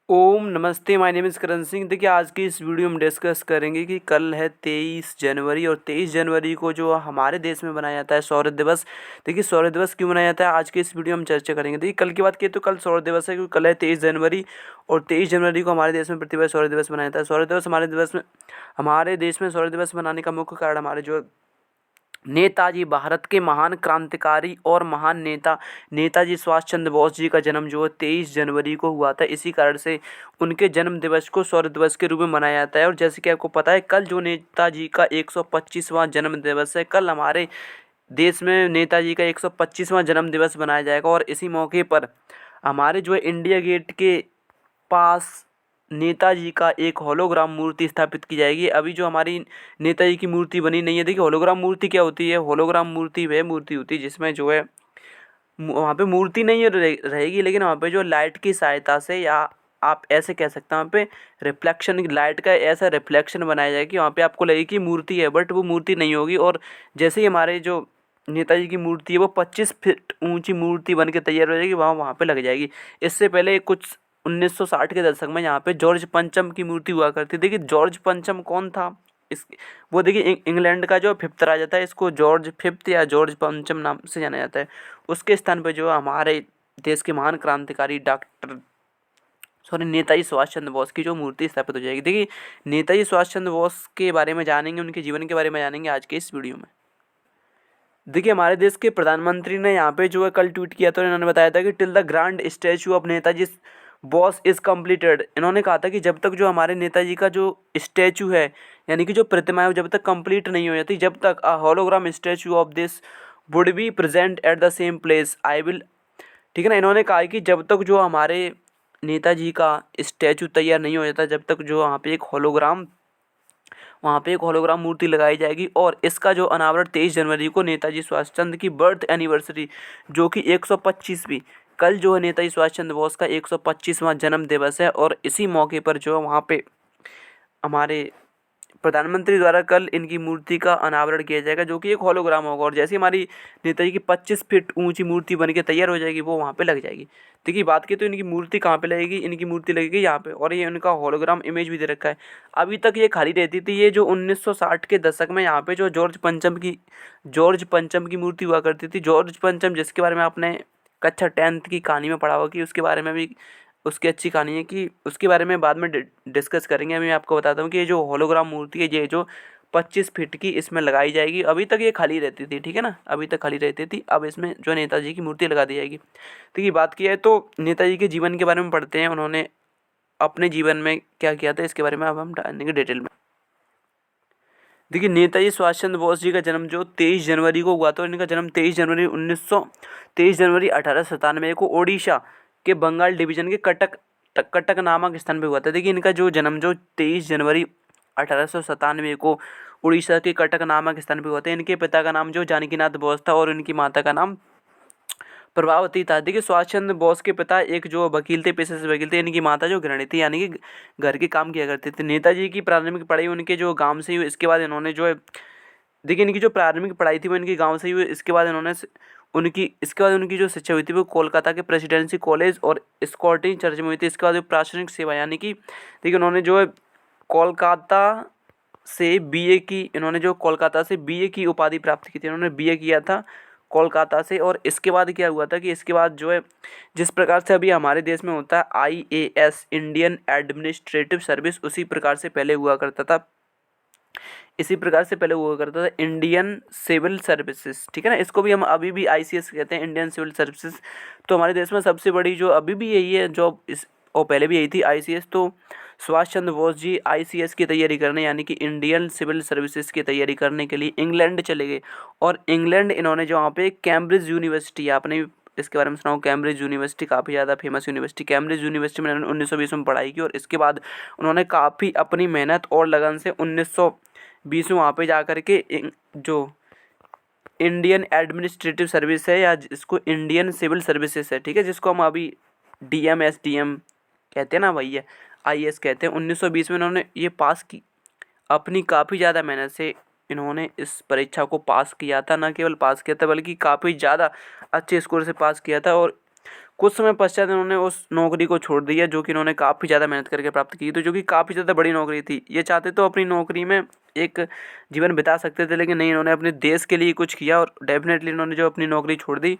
ओम नमस्ते, my name is Karan Singh. देखिए, आज की इस वीडियो में डिस्कस करेंगे कि कल है 23 जनवरी और 23 जनवरी को जो हमारे देश में मनाया जाता है सौर्य दिवस। देखिए, सौर्य दिवस क्यों मनाया जाता है, आज की इस वीडियो में चर्चा करेंगे। देखिए, कल की बात की तो कल सौर्य दिवस है, क्योंकि कल है 23 जनवरी और 23 जनवरी को हमारे देश में प्रतिवर्ष सौर्य दिवस मनाया जाता है। सौर्य दिवस हमारे देश में सौर्य दिवस मनाने का मुख्य कारण हमारे जो नेताजी, भारत के महान क्रांतिकारी और महान नेता नेताजी सुभाष चंद्र बोस जी का जन्म जो है 23 जनवरी को हुआ था। इसी कारण से उनके जन्म दिवस को सौर्य दिवस के रूप में मनाया जाता है। और जैसे कि आपको पता है, कल जो नेताजी का 125वां जन्म दिवस है, कल हमारे देश में नेताजी का 125वां जन्म दिवस मनाया जाएगा। और इसी मौके पर हमारे जो है इंडिया गेट के पास नेताजी का एक होलोग्राम मूर्ति स्थापित की जाएगी। अभी जो हमारी नेताजी की मूर्ति बनी नहीं है। देखिए, होलोग्राम मूर्ति क्या होती है? होलोग्राम मूर्ति वह मूर्ति होती है जिसमें जो है वहाँ पे मूर्ति नहीं रहेगी, लेकिन वहाँ पे जो लाइट की सहायता से, या आप ऐसे कह सकते हैं, वहाँ पे रिफ्लेक्शन, लाइट का ऐसा रिफ्लेक्शन बनाया जाएगा कि वहाँ पे आपको लगे कि मूर्ति है, बट वो मूर्ति नहीं होगी। और जैसे ही हमारे जो नेताजी की मूर्ति है वो 25 फीट ऊंची मूर्ति बन के तैयार हो जाएगी, वहाँ वहाँ पे लग जाएगी। इससे पहले कुछ 1960 के दशक में यहाँ पे जॉर्ज पंचम की मूर्ति हुआ करती थी। देखिए, जॉर्ज पंचम कौन था? इस वो देखिए इंग्लैंड का जो फिफ्थ राजा था, इसको जॉर्ज फिफ्थ या जॉर्ज पंचम नाम से जाना जाता है। उसके स्थान पर जो हमारे देश के महान क्रांतिकारी नेताजी सुभाष चंद्र बोस की जो मूर्ति स्थापित हो जाएगी। देखिए, नेताजी सुभाष चंद्र बोस के बारे में जानेंगे, उनके जीवन के बारे में जानेंगे आज के इस वीडियो में। देखिए, हमारे देश के प्रधानमंत्री ने यहाँ पे जो है कल ट्वीट किया था, इन्होंने बताया था कि till the grand statue of Netaji boss is completed. इन्होंने कहा था कि जब तक जो हमारे नेताजी का जो स्टैचू है, यानी कि जो प्रतिमा है, जब तक कंप्लीट नहीं हो जाती, जब तक a hologram statue of this would be present at the same place I will, ठीक है ना। इन्होंने कहा कि जब तक जो हमारे नेताजी का स्टैचू तैयार नहीं हो जाता, जब तक जो वहाँ पे एक होलोग्राम मूर्ति लगाई जाएगी। और इसका जो अनावरण 23 जनवरी को नेताजी सुभाष चंद्र की बर्थ एनिवर्सरी, जो कि 125वीं, कल जो है नेताजी सुभाष चंद्र बोस का 125वां जन्म दिवस है। और इसी मौके पर जो है वहाँ पे हमारे प्रधानमंत्री द्वारा कल इनकी मूर्ति का अनावरण किया जाएगा, जो कि एक होलोग्राम होगा। और जैसे हमारी नेताजी की 25 फीट ऊंची मूर्ति बन के तैयार हो जाएगी, वो वहाँ पे लग जाएगी। देखिए, बात की तो इनकी मूर्ति कहाँ पे लगेगी? इनकी मूर्ति लगेगी यहाँ पे, और ये इनका होलोग्राम इमेज भी दे रखा है। अभी तक ये खाली रहती थी। ये जो 1960 के दशक में यहाँ पे जो जॉर्ज पंचम की मूर्ति हुआ करती थी। जॉर्ज पंचम, जिसके बारे में आपने कक्षा 10th की कहानी में पढ़ा होगा, कि उसके बारे में भी उसकी अच्छी कहानी है, कि उसके बारे में बाद में डिस्कस करेंगे। अभी मैं आपको बताता हूँ कि ये जो होलोग्राम मूर्ति है, ये जो 25 फीट की इसमें लगाई जाएगी। अभी तक ये खाली रहती थी, ठीक है ना, अभी तक खाली रहती थी। अब इसमें जो नेताजी की मूर्ति लगा दी जाएगी। तो ये बात की है तो नेताजी के जीवन के बारे में पढ़ते हैं, उन्होंने अपने जीवन में क्या किया था, इसके बारे में अब हम जानेंगे डिटेल में। देखिए, नेताजी सुभाष चंद्र बोस जी का जन्म जो 23 जनवरी को हुआ था, इनका जन्म 23 जनवरी 1897 को ओडिशा के बंगाल डिवीजन के कटक नामक स्थान पे हुआ था। देखिए, इनका जो जन्म जो 23 जनवरी 1897 को उड़ीसा के कटक नामक स्थान पे हुआ था। इनके पिता का नाम जो जानकीनाथ बोस था और इनकी माता का नाम प्रभावती था। देखिए, सुभाष चंद्र बोस के पिता एक जो वकील थे, पेशे से वकील थे। इनकी माता जो गृहिणी थी, यानी कि घर के काम किया करते थे। नेताजी की प्रारंभिक पढ़ाई उनके जो गांव से ही हुई। इसके बाद इन्होंने जो है, देखिए, इनकी जो प्रारंभिक पढ़ाई थी वो इनके गांव से ही हुई। इसके बाद उनकी जो शिक्षा हुई थी वो कोलकाता के प्रेसिडेंसी कॉलेज और स्कॉटिश चर्च में हुई थी। इसके बाद जो प्रशासनिक सेवा, यानी कि देखिए, उन्होंने जो है कोलकाता कोलकाता से बीए की उपाधि प्राप्त की थी। उन्होंने बीए किया था कोलकाता से। और इसके बाद क्या हुआ था कि इसके बाद जो है, जिस प्रकार से अभी हमारे देश में होता है आईएएस, इंडियन एडमिनिस्ट्रेटिव सर्विस, इसी प्रकार से पहले हुआ करता था इंडियन सिविल सर्विसेज, ठीक है ना। इसको भी हम अभी भी आईसीएस कहते हैं, इंडियन सिविल सर्विसेज। तो हमारे देश में सबसे बड़ी जो अभी भी यही है जॉब, और पहले भी यही थी, आईसीएस। तो सुभाष चंद्र बोस जी आईसीएस की तैयारी करने, यानी कि इंडियन सिविल सर्विसेज की तैयारी करने के लिए इंग्लैंड चले गए। और इंग्लैंड इन्होंने जो वहाँ पे कैम्ब्रिज यूनिवर्सिटी, आपने भी इसके बारे में सुना हो, कैम्ब्रिज यूनिवर्सिटी काफ़ी ज़्यादा फेमस यूनिवर्सिटी, कैम्ब्रिज यूनिवर्सिटी में उन्होंने 1920 में पढ़ाई की। और इसके बाद उन्होंने काफ़ी अपनी मेहनत और लगन से 1920 में वहाँ पे जा कर के जो इंडियन एडमिनिस्ट्रेटिव सर्विस है, या जिसको इंडियन सिविल सर्विसेज है, ठीक है, जिसको हम अभी डीएम एसडीएम कहते हैं ना भैया, आईएएस कहते हैं, 1920 में इन्होंने ये पास की। अपनी काफ़ी ज़्यादा मेहनत से इन्होंने इस परीक्षा को पास किया था। न केवल पास किया था, बल्कि काफ़ी ज़्यादा अच्छे स्कोर से पास किया था। और कुछ समय पश्चात इन्होंने उस नौकरी को छोड़ दिया जो कि इन्होंने काफ़ी ज़्यादा मेहनत करके प्राप्त की, तो जो कि काफ़ी ज़्यादा बड़ी नौकरी थी। ये चाहते तो अपनी नौकरी में एक जीवन बिता सकते थे, लेकिन नहीं, इन्होंने अपने देश के लिए कुछ किया और डेफिनेटली इन्होंने जो अपनी नौकरी छोड़ दी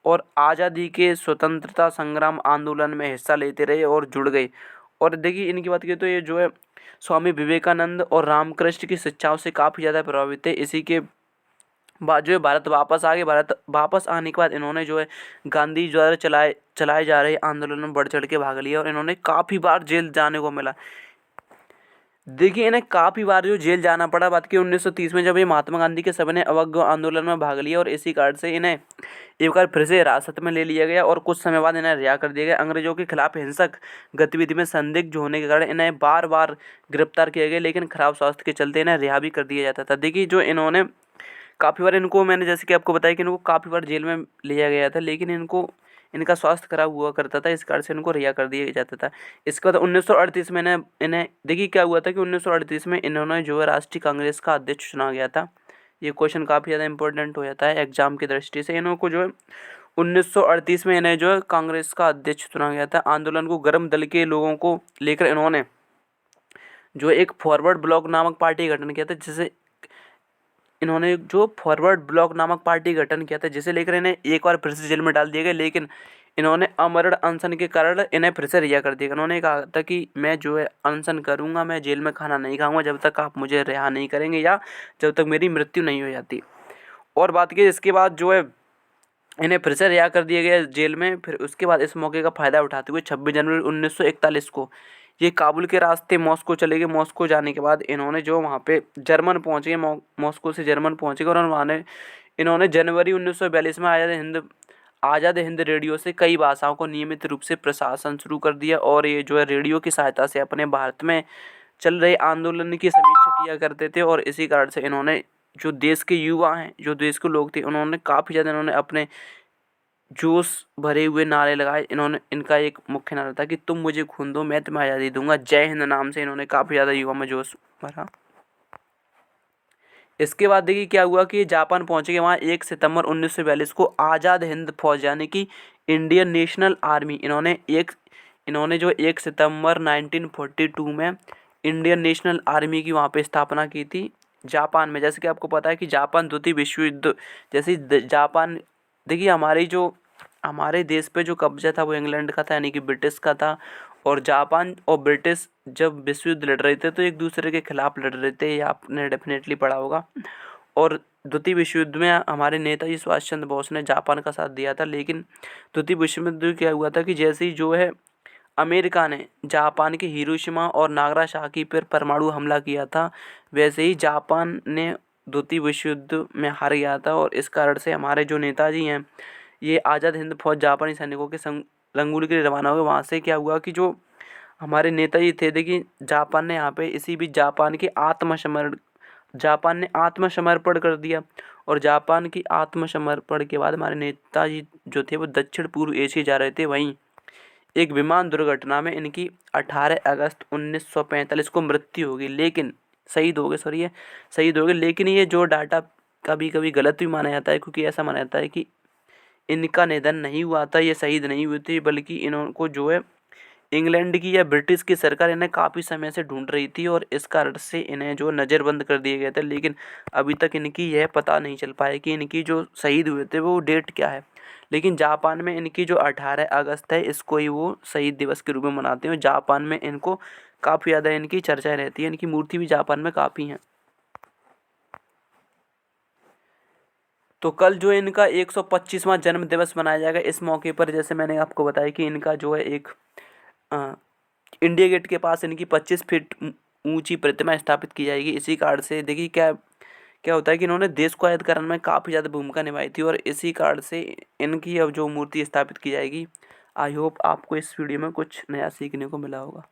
और आज़ादी के स्वतंत्रता संग्राम आंदोलन में हिस्सा लेते रहे और जुड़ गए। और देखिए इनकी बात करें तो ये जो है स्वामी विवेकानंद और रामकृष्ण की शिक्षाओं से काफ़ी ज़्यादा प्रभावित थे। इसी के बाद जो है भारत वापस आ गए। भारत वापस आने के बाद इन्होंने जो है गांधी द्वारा चलाए चलाए जा रहे आंदोलन में बढ़ चढ़ के भाग लिया और इन्होंने काफ़ी बार जेल जाने को मिला। देखिए इन्हें काफ़ी बार जो जेल जाना पड़ा। बात की 1930 में जब ये महात्मा गांधी के सविनय अवज्ञा आंदोलन में भाग लिया और इसी कारण से इन्हें एक बार फिर से हिरासत में ले लिया गया और कुछ समय बाद इन्हें रिहा कर दिया गया। अंग्रेजों के खिलाफ हिंसक गतिविधि में संदिग्ध होने के कारण इन्हें बार बार गिरफ्तार किया गया, लेकिन खराब स्वास्थ्य के चलते इन्हें रिहा भी कर दिया जाता था। देखिए जो इन्होंने काफ़ी बार इनको, मैंने जैसे कि आपको बताया कि इनको काफ़ी बार जेल में लिया गया था, लेकिन इनका स्वास्थ्य खराब हुआ करता था, इस कारण से इनको रिहा कर दिया जाता था। इसके बाद 1938 में इन्हें देखिए क्या हुआ था कि 1938 में इन्होंने जो है राष्ट्रीय कांग्रेस का अध्यक्ष चुना गया था। ये क्वेश्चन काफ़ी ज़्यादा इंपॉर्टेंट हो जाता है एग्जाम की दृष्टि से। इन्हों को जो है 1938 में इन्हें जो है कांग्रेस का अध्यक्ष चुना गया था। आंदोलन को गर्म दल के लोगों को लेकर इन्होंने जो एक फॉरवर्ड ब्लॉक नामक पार्टी का गठन किया था, जिसे लेकर इन्हें एक बार फिर से जेल में डाल दिया गया, लेकिन इन्होंने अमरण अनशन के कारण इन्हें फिर से रिहा कर दिया। इन्होंने कहा था कि मैं जो है अनशन करूंगा, मैं जेल में खाना नहीं खाऊंगा जब तक आप मुझे रिहा नहीं करेंगे या जब तक मेरी मृत्यु नहीं हो जाती। और बात की इसके बाद जो है इन्हें फिर से रिहा कर दिया गया जेल में। फिर उसके बाद इस मौके का फ़ायदा उठाते हुए 26 जनवरी 1941 को ये काबुल के रास्ते मॉस्को चले गए। मॉस्को जाने के बाद इन्होंने जो वहाँ पे जर्मन पहुँच गए, मॉस्को से जर्मन पहुँच गए और वहाँ इन्होंने जनवरी 1942 में आज़ाद हिंद रेडियो से कई भाषाओं को नियमित रूप से प्रसारण शुरू कर दिया और ये जो है रेडियो की सहायता से अपने भारत में चल रहे आंदोलन की समीक्षा किया करते थे। और इसी कारण से इन्होंने जो देश के युवा हैं, जो देश के लोग थे, उन्होंने काफ़ी ज़्यादा इन्होंने अपने जोश भरे हुए नारे लगाए। इनका एक मुख्य नारा था कि तुम मुझे खून दो मैं तुम्हें आज़ादी दूंगा, जय हिंद नाम से इन्होंने काफ़ी ज़्यादा युवा में जोश भरा। इसके बाद देखिए क्या हुआ कि जापान पहुंचे गए। वहाँ 1 सितंबर 1942 को आज़ाद हिंद फौज यानी कि इंडियन नेशनल आर्मी इन्होंने जो 1 सितंबर 1942 में इंडियन नेशनल आर्मी की वहाँ पे स्थापना की थी जापान में। जैसे कि आपको पता है कि जापान द्वितीय विश्व युद्ध जैसे जापान, देखिए हमारे देश पे जो कब्जा था वो इंग्लैंड का था यानी कि ब्रिटिश का था, और जापान और ब्रिटिश जब विश्व युद्ध लड़ रहे थे तो एक दूसरे के खिलाफ लड़ रहे थे, ये आपने डेफिनेटली पढ़ा होगा। और द्वितीय विश्व युद्ध में हमारे नेताजी सुभाष चंद्र बोस ने जापान का साथ दिया था, लेकिन द्वितीय विश्व युद्ध क्या हुआ था कि जैसे ही जो है अमेरिका ने जापान के हिरोशिमा और नागासाकी पर परमाणु हमला किया था, वैसे ही जापान ने द्वितीय विश्व युद्ध में हार गया था। और इस कारण से हमारे जो नेताजी हैं ये आज़ाद हिंद फौज जापानी सैनिकों के संग रंगून के लिए रवाना हुए। वहाँ से क्या हुआ कि जो हमारे नेताजी थे, देखिए जापान ने यहाँ पे इसी बीच जापान ने आत्मसमर्पण कर दिया। और जापान की आत्मसमर्पण के बाद हमारे नेताजी जो थे वो दक्षिण पूर्व एशिया जा रहे थे। वहीं एक विमान दुर्घटना में इनकी 18 अगस्त 1945 को मृत्यु हो गई, लेकिन शहीद हो गए। लेकिन ये जो डाटा कभी कभी गलत भी माना जाता है, क्योंकि ऐसा माना जाता है कि इनका निधन नहीं हुआ था, ये शहीद नहीं हुए थे, बल्कि इनको जो है इंग्लैंड की या ब्रिटिश की सरकार इन्हें काफ़ी समय से ढूंढ रही थी और इस कारण से इन्हें जो नज़रबंद कर दिए गए थे। लेकिन अभी तक इनकी यह पता नहीं चल पाया कि इनकी जो शहीद हुए थे वो डेट क्या है। लेकिन जापान में इनकी जो 18 अगस्त है इसको ही वो शहीद दिवस के रूप में मनाते हैं। जापान में इनको काफ़ी ज़्यादा इनकी चर्चा रहती है, इनकी मूर्ति भी जापान में काफ़ी है। तो कल जो इनका 125वां जन्म दिवस मनाया जाएगा। इस मौके पर जैसे मैंने आपको बताया कि इनका जो है एक इंडिया गेट के पास इनकी 25 फीट ऊंची प्रतिमा स्थापित की जाएगी। इसी कारण से देखिए क्या क्या होता है कि इन्होंने देश को आज़ाद कराने में काफ़ी ज़्यादा भूमिका निभाई थी और इसी कारण से इनकी अब जो मूर्ति स्थापित की जाएगी। आई होप आपको इस वीडियो में कुछ नया सीखने को मिला होगा।